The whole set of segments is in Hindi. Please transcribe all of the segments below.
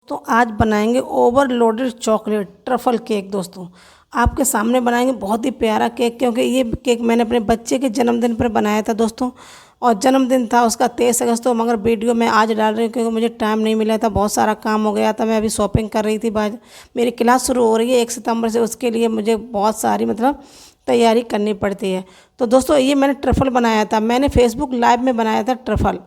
तो आज बनाएंगे ओवरलोडेड चॉकलेट ट्रफल केक दोस्तों। आपके सामने बनाएंगे बहुत ही प्यारा केक, क्योंकि ये केक मैंने अपने बच्चे के जन्मदिन पर बनाया था दोस्तों। और जन्मदिन था उसका 23 अगस्त को, मगर वीडियो मैं आज डाल रही हूँ क्योंकि मुझे टाइम नहीं मिला था, बहुत सारा काम हो गया था। मैं अभी शॉपिंग कर रही थी, बाद मेरी क्लास शुरू हो रही है 1 सितंबर से, उसके लिए मुझे बहुत सारी तैयारी करनी पड़ती है। तो दोस्तों ये मैंने ट्रफल बनाया था, मैंने फेसबुक लाइव में बनाया था ट्रफल।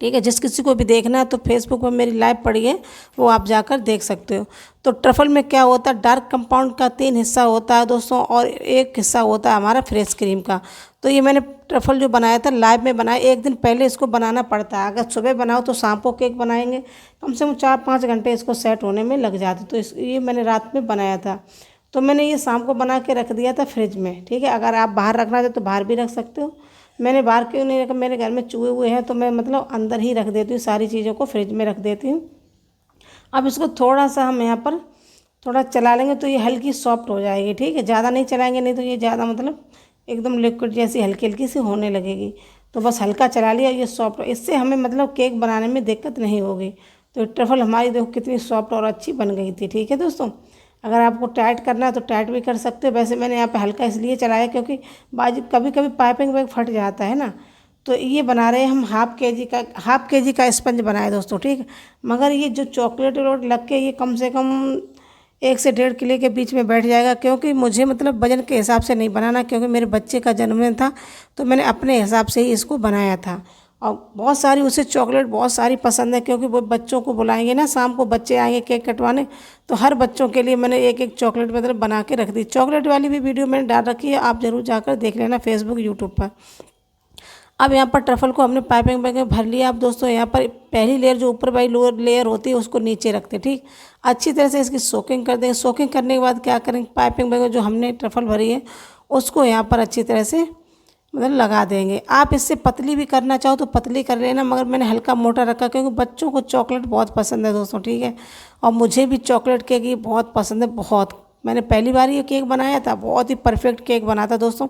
ठीक है, जिस किसी को भी देखना है तो फेसबुक पर मेरी लाइव पड़ी है, वो आप जाकर देख सकते हो। तो ट्रफल में क्या होता है, डार्क कंपाउंड का 3 हिस्सा होता है दोस्तों, और 1 हिस्सा होता है हमारा फ्रेश क्रीम का। तो ये मैंने ट्रफल जो बनाया था लाइव में बनाया, 1 दिन पहले इसको बनाना पड़ता है। अगर सुबह बनाओ तो शाम को केक बनाएंगे, कम से कम 4-5 घंटे इसको सेट होने में लग जाते। तो ये मैंने रात में बनाया था, तो मैंने ये शाम को बना के रख दिया था फ्रिज में। ठीक है, अगर आप बाहर रखना चाहते तो बाहर भी रख सकते हो। मैंने बाहर क्यों नहीं रखा, मेरे घर में चूहे हुए हैं, तो मैं अंदर ही रख देती हूँ, सारी चीज़ों को फ्रिज में रख देती हूँ। अब इसको थोड़ा सा हम यहाँ पर थोड़ा चला लेंगे तो ये हल्की सॉफ्ट हो जाएगी। ठीक है, ज़्यादा नहीं चलाएंगे, नहीं तो ये ज़्यादा एकदम लिक्विड जैसी हल्की हल्की सी होने लगेगी। तो बस हल्का चला लिया, ये सॉफ्ट, इससे हमें केक बनाने में दिक्कत नहीं होगी। तो ट्रफल हमारी देखो कितनी सॉफ्ट और अच्छी बन गई थी। ठीक है दोस्तों, अगर आपको टाइट करना है तो टाइट भी कर सकते हो। वैसे मैंने यहाँ पे हल्का इसलिए चलाया क्योंकि बाजी कभी कभी पाइपिंग बैग फट जाता है ना। तो ये बना रहे हैं हम हाफ के जी का स्पंज बनाए दोस्तों। ठीक है, मगर ये जो चॉकलेट लग के ये कम से कम 1 से 1.5 किलो के बीच में बैठ जाएगा, क्योंकि मुझे वजन के हिसाब से नहीं बनाना, क्योंकि मेरे बच्चे का जन्मदिन था तो मैंने अपने हिसाब से ही इसको बनाया था। और बहुत सारी उसे चॉकलेट बहुत सारी पसंद है, क्योंकि वो बच्चों को बुलाएंगे ना, शाम को बच्चे आएंगे केक कटवाने, तो हर बच्चों के लिए मैंने एक चॉकलेट बना के रख दी। चॉकलेट वाली भी वीडियो मैंने डाल रखी है, आप ज़रूर जाकर देख लेना फेसबुक यूट्यूब पर। अब यहाँ पर ट्रफल को हमने पाइपिंग बैग में भर लिया। अब दोस्तों यहाँ पर पहली लेयर जो ऊपर वाली लोअर लेयर होती है उसको नीचे रखते, ठीक, अच्छी तरह से इसकी सोकिंग कर देंगे। सोकिंग करने के बाद क्या करेंगे, पाइपिंग बैग में जो हमने ट्रफल भरी है उसको यहाँ पर अच्छी तरह से लगा देंगे। आप इससे पतली भी करना चाहो तो पतली कर लेना, मगर मैंने हल्का मोटा रखा क्योंकि बच्चों को चॉकलेट बहुत पसंद है दोस्तों। ठीक है, और मुझे भी चॉकलेट केक ये बहुत पसंद है, बहुत। मैंने पहली बार ये केक बनाया था, बहुत ही परफेक्ट केक बना था दोस्तों।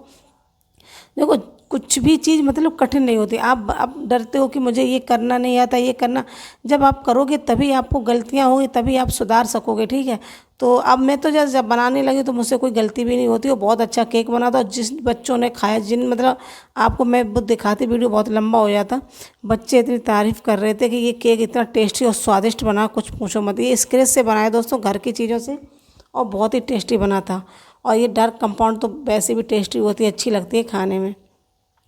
देखो कुछ भी चीज़ कठिन नहीं होती। आप डरते हो कि मुझे ये करना नहीं आता, ये करना, जब आप करोगे तभी आपको गलतियाँ होगी, तभी आप सुधार सकोगे। ठीक है, तो अब मैं तो जब बनाने लगी तो मुझसे कोई गलती भी नहीं होती, और बहुत अच्छा केक बना था। और जिस बच्चों ने खाया, आपको मैं दिखाती, वीडियो बहुत लंबा हो जाता, बच्चे इतनी तारीफ़ कर रहे थे कि ये केक इतना टेस्टी और स्वादिष्ट बना, कुछ पूछो मत। ये स्क्रेच से बनाया दोस्तों, घर की चीज़ों से, और बहुत ही टेस्टी बना था। और ये डार्क कंपाउंड तो वैसे भी टेस्टी होती है, अच्छी लगती है खाने में।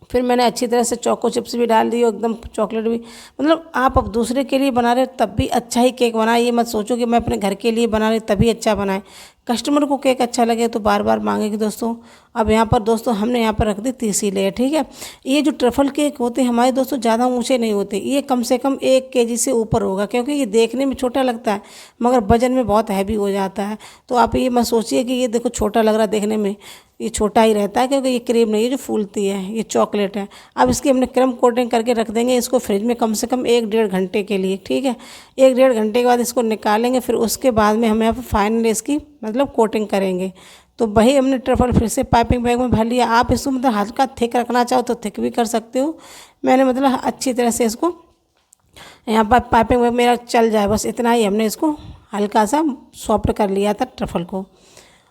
फिर मैंने अच्छी तरह से चोको चिप्स भी डाल दी, एकदम चॉकलेट भी। आप अब दूसरे के लिए बना रहे हो तब भी अच्छा ही केक बनाए, ये मत सोचो कि मैं अपने घर के लिए बना रही तभी अच्छा बनाए। कस्टमर को केक अच्छा लगे तो बार बार मांगेगी दोस्तों। अब यहाँ पर दोस्तों हमने यहाँ पर रख दी तीसरी लेयर। ठीक है, ये जो ट्रफल केक होते हैं हमारे दोस्तों ज़्यादा ऊंचे नहीं होते, ये कम से कम 1 केजी से ऊपर होगा, क्योंकि ये देखने में छोटा लगता है मगर वजन में बहुत हैवी हो जाता है। तो आप ये मत सोचिए कि ये देखो छोटा लग रहा है देखने में, ये छोटा ही रहता है, क्योंकि ये क्रीम नहीं है जो फूलती है, ये चॉकलेट है। अब इसकी हमने क्रम कोटिंग करके रख देंगे इसको फ्रिज में कम से कम 1-1.5 घंटे के लिए। ठीक है, 1-1.5 घंटे के बाद इसको निकालेंगे, फिर उसके बाद में हम यहाँ पर फाइनली इसकी कोटिंग करेंगे। तो वही हमने ट्रफल फिर से पाइपिंग बैग में भर लिया। आप इसको हल्का थिक रखना चाहो तो थिक भी कर सकते हो। मैंने अच्छी तरह से इसको यहाँ पर पाइपिंग बैग मेरा चल जाए बस इतना ही हमने इसको हल्का सा सॉफ्ट कर लिया था ट्रफल को।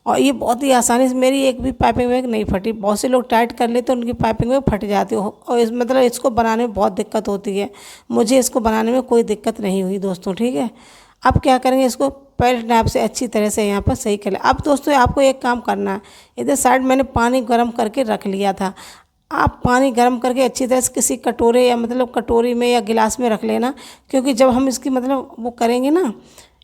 और ये बहुत ही आसानी से, मेरी एक भी पाइपिंग बैग नहीं फटी। बहुत से लोग टाइट कर लेते तो उनकी पाइपिंग बैग फट जाती हो, और इसको बनाने में बहुत दिक्कत होती है। मुझे इसको बनाने में कोई दिक्कत नहीं हुई दोस्तों। ठीक है, अब क्या करेंगे, इसको पैलेट नैप से अच्छी तरह से यहाँ पर सही कर ले। अब दोस्तों आपको एक काम करना है, इधर साइड मैंने पानी गर्म करके रख लिया था। आप पानी गर्म करके अच्छी तरह से किसी कटोरे या कटोरी में या गिलास में रख लेना, क्योंकि जब हम इसकी वो करेंगे ना,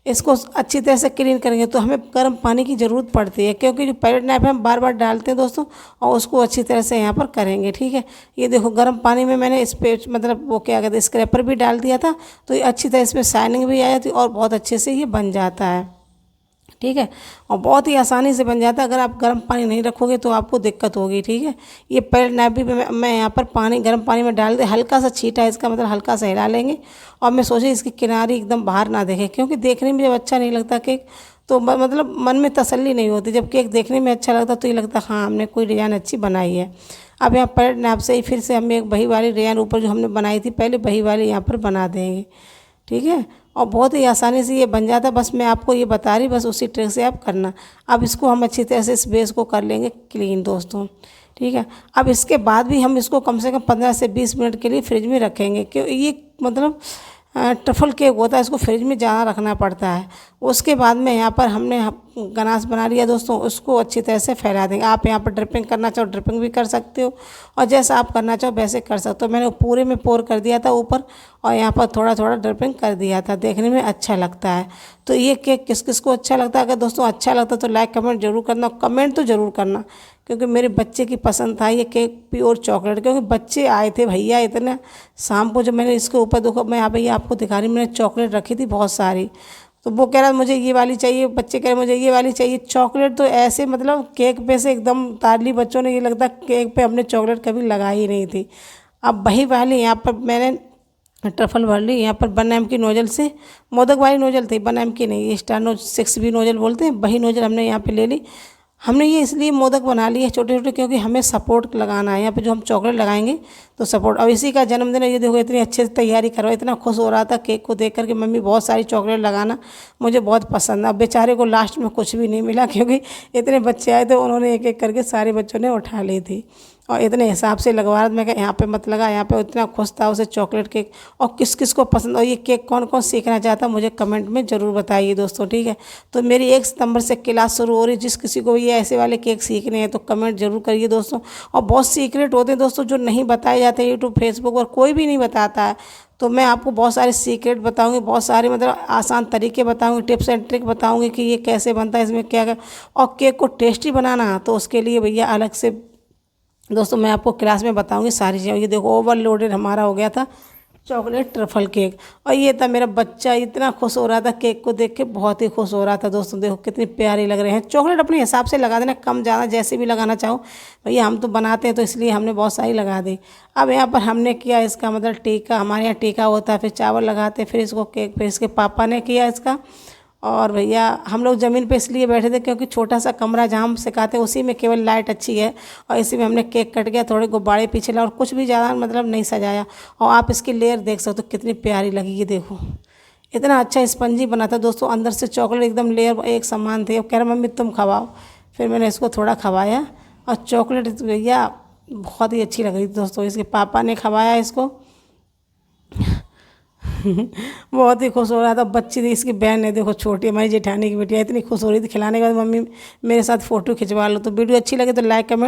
इसको अच्छी तरह से क्लीन करेंगे तो हमें गर्म पानी की ज़रूरत पड़ती है, क्योंकि जो पैलेट नाइफ है हम बार बार डालते हैं दोस्तों, और उसको अच्छी तरह से यहाँ पर करेंगे। ठीक है, ये देखो गर्म पानी में मैंने इस पे वो क्या कहते हैं स्क्रैपर भी डाल दिया था, तो ये अच्छी तरह इसमें शाइनिंग भी आ जाती है और बहुत अच्छे से ये बन जाता है। ठीक है, और बहुत ही आसानी से बन जाता है। अगर आप गर्म पानी नहीं रखोगे तो आपको दिक्कत होगी। ठीक है, ये पैलेट नाइफ भी मैं यहाँ पर गर्म पानी में डाल दे, हल्का सा छीटा इसका हल्का सा हिला लेंगे। और मैं सोची इसकी किनारी एकदम बाहर ना देखे, क्योंकि देखने में जब अच्छा नहीं लगता केक तो मन में तसल्ली नहीं होती। जब केक देखने में अच्छा लगता तो ये लगता हाँ हमने कोई डिज़ाइन अच्छी बनाई है। अब यहाँ पैलेट नाइफ से ही फिर से हम एक वही वाली डिज़ाइन ऊपर जो हमने बनाई थी पहले, वही वाली यहाँ पर बना देंगे। ठीक है, और बहुत ही आसानी से ये बन जाता है। बस मैं आपको ये बता रही, बस उसी ट्रिक से आप करना। अब इसको हम अच्छी तरह से इस बेस को कर लेंगे क्लीन दोस्तों, ठीक है। अब इसके बाद भी हम इसको कम से कम 15 से 20 मिनट के लिए फ्रिज में रखेंगे, क्यों ये मतलब ट्रफल केक होता है, इसको फ्रिज में ज़्यादा रखना पड़ता है। उसके बाद में यहाँ पर हमने गनाश बना लिया दोस्तों, उसको अच्छी तरह से फैला देंगे। आप यहाँ पर ड्रिपिंग करना चाहो ड्रिपिंग भी कर सकते हो, और जैसा आप करना चाहो वैसे कर सकते हो। मैंने पूरे में पोर कर दिया था ऊपर, और यहाँ पर थोड़ा थोड़ा ड्रिपिंग कर दिया था, देखने में अच्छा लगता है। तो ये केक किस किस को अच्छा लगता है? अगर दोस्तों अच्छा लगता है तो लाइक कमेंट जरूर करना, कमेंट तो ज़रूर करना, क्योंकि मेरे बच्चे की पसंद था ये केक प्योर चॉकलेट। क्योंकि बच्चे आए थे भैया इतना, शाम को जब मैंने इसके ऊपर देखो, मैं यहाँ भैया आपको दिखा रही, मैंने चॉकलेट रखी थी बहुत सारी, तो वो कह रहा मुझे ये वाली चाहिए, बच्चे कह रहे मुझे ये वाली चाहिए। चॉकलेट तो ऐसे मतलब केक पे से एकदम उतार ली बच्चों ने, ये लगता केक पे हमने चॉकलेट कभी लगाई ही नहीं थी। अब वही वाली यहाँ पर मैंने ट्रफल भर ली, यहाँ पर 1 एम की नोजल से, मोदक वाली नोजल थी, 1 एम की नहीं, ये स्टार 6B नोजल बोलते हैं, वही नोजल हमने यहाँ पे ले ली। हमने ये इसलिए मोदक बना लिए छोटे छोटे, क्योंकि हमें सपोर्ट लगाना है यहाँ पे, जो हम चॉकलेट लगाएंगे तो सपोर्ट। अब इसी का जन्मदिन है, ये देखो इतनी अच्छे से तैयारी करवाई, इतना खुश हो रहा था केक को देख करके, मम्मी बहुत सारी चॉकलेट लगाना, मुझे बहुत पसंद है। अब बेचारे को लास्ट में कुछ भी नहीं मिला, क्योंकि इतने बच्चे आए थे, उन्होंने एक एक करके सारे बच्चों ने उठा ली थी, और इतने हिसाब से लगवा रहा था। मैं कहा यहाँ पे मत लगा, यहाँ पे इतना खुश था उसे चॉकलेट केक। और किस किस को पसंद, और ये केक कौन कौन सीखना चाहता मुझे कमेंट में ज़रूर बताइए दोस्तों, ठीक है। तो मेरी 1 सितंबर से क्लास शुरू हो रही है, जिस किसी को भी ये ऐसे वाले केक सीखने हैं तो कमेंट जरूर करिए दोस्तों। और बहुत सीक्रेट होते हैं दोस्तों जो नहीं बताए जाते यूट्यूब फेसबुक पर, कोई भी नहीं बताता है। तो मैं आपको बहुत सारे सीक्रेट बताऊंगी, बहुत सारे मतलब आसान तरीके बताऊंगी, टिप्स एंड ट्रिक बताऊंगी कि ये कैसे बनता है, इसमें क्या क्या। और केक को टेस्टी बनाना तो उसके लिए भैया अलग से दोस्तों मैं आपको क्लास में बताऊंगी सारी चीज़ें। ये देखो ओवरलोडेड हमारा हो गया था चॉकलेट ट्रफल केक, और ये था मेरा बच्चा इतना खुश हो रहा था केक को देख के, बहुत ही खुश हो रहा था दोस्तों। देखो कितनी प्यारी लग रहे हैं। चॉकलेट अपने हिसाब से लगा देना, कम ज़्यादा जैसे भी लगाना चाहो भैया, हम तो बनाते हैं तो इसलिए हमने बहुत सारी लगा दी। अब यहाँ पर हमने किया इसका मतलब टीका, हमारे यहाँ टीका होता है, फिर चावल लगाते, फिर इसको केक, फिर इसके पापा ने किया इसका। और भैया हम लोग ज़मीन पे इसलिए बैठे थे क्योंकि छोटा सा कमरा जहाँ हम सिखाते हैं उसी में केवल लाइट अच्छी है, और इसी में हमने केक कट गया, थोड़े गुब्बारे पीछे ला, और कुछ भी ज़्यादा मतलब नहीं सजाया। और आप इसकी लेयर देख सकते हो कितनी प्यारी लगी, ये देखो इतना अच्छा स्पंजी बना था दोस्तों, अंदर से चॉकलेट एकदम लेयर एक समान थी। अब कह रहा मम्मी तुम खवाओ, फिर मैंने इसको थोड़ा खवाया, और चॉकलेट भैया बहुत ही अच्छी लग रही थी दोस्तों। इसके पापा ने खवाया इसको बहुत ही खुश हो रहा था। बच्ची थी इसकी बहन है, देखो छोटी हमारी जेठानी की बेटी है, इतनी खुश हो रही थी खिलाने के बाद, मम्मी मेरे साथ फ़ोटो खिंचवा लो। तो वीडियो अच्छी लगे तो लाइक कमेंट